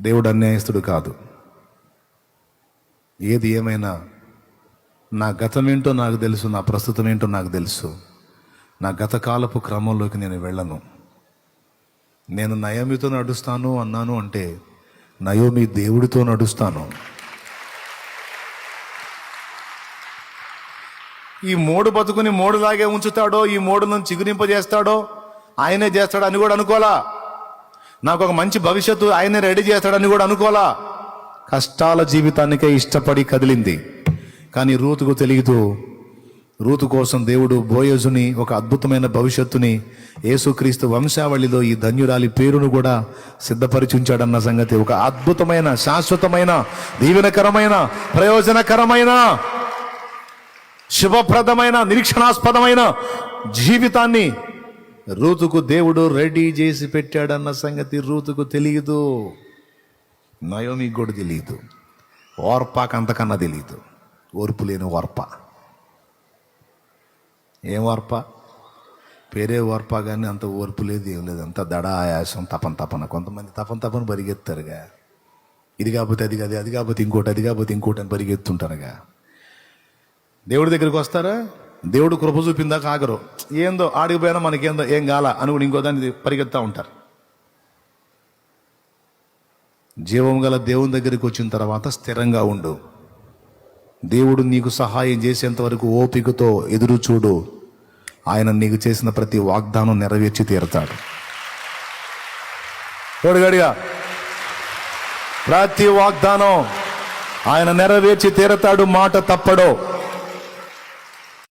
దేవుడు అన్యాయస్తుడు కాదు. ఏది ఏమైనా నా గతం ఏంటో నాకు తెలుసు, నా ప్రస్తుతం ఏంటో నాకు తెలుసు. నా గత కాలపు క్రమంలోకి నేను వెళ్ళను. నేను నయోమితో నడుస్తాను అన్నాను అంటే నయోమి దేవుడితో నడుస్తాను. ఈ మోడు బతుకుని మోడులాగే ఉంచుతాడో, ఈ మోడును చిగురింపజేస్తాడో ఆయనే చేస్తాడు అని కూడా అనుకోలా. నాకు ఒక మంచి భవిష్యత్తు ఆయనే రెడీ చేస్తాడని కూడా అనుకోలా. కష్టాల జీవితానికే ఇష్టపడి కదిలింది. కానీ రూతుకు తెలియదు, రూతు కోసం దేవుడు బోయజుని ఒక అద్భుతమైన భవిష్యత్తుని యేసుక్రీస్తు వంశావళిలో ఈ ధన్యురాలి పేరును కూడా సిద్ధపరిచి ఉంచాడన్న సంగతి. ఒక అద్భుతమైన, శాశ్వతమైన, దీవెనకరమైన, ప్రయోజనకరమైన, శుభప్రదమైన, నిరీక్షణాస్పదమైన జీవితాన్ని రూతుకు దేవుడు రెడీ చేసి పెట్టాడన్న సంగతి రూతుకు తెలియదు. నయోమికి కూడా తెలియదు. ఓర్పాకు అంతకన్నా తెలియదు. ఓర్పు లేని ఓర్ప. ఏం ఓర్ప? పేరే ఓర్ప, కానీ అంత ఓర్పు లేదు, ఏం లేదు. అంత దడ, ఆయాసం, తపన. కొంతమంది తపన పరిగెత్తారుగా. ఇది కాకపోతే అది కాదు, అది కాకపోతే ఇంకోటి, అది కాకపోతే ఇంకోటి అని పరిగెత్తుంటారుగా. దేవుడి దగ్గరికి వస్తారా, దేవుడు కృప చూపిందాక ఆగరు. ఏందో ఆడిపోయినా మనకేందో ఏం కాల అని కూడా ఇంకో దాన్ని పరిగెత్తా ఉంటారు. జీవం గల దేవుని దగ్గరికి వచ్చిన తర్వాత స్థిరంగా ఉండు. దేవుడు నీకు సహాయం చేసేంత వరకు ఓపికతో ఎదురు చూడు. ఆయన నీకు చేసిన ప్రతి వాగ్దానం నెరవేర్చి తీరుతాడు. తోడుగడిగా ప్రతి వాగ్దానం ఆయన నెరవేర్చి తీరతాడు. మాట తప్పడో.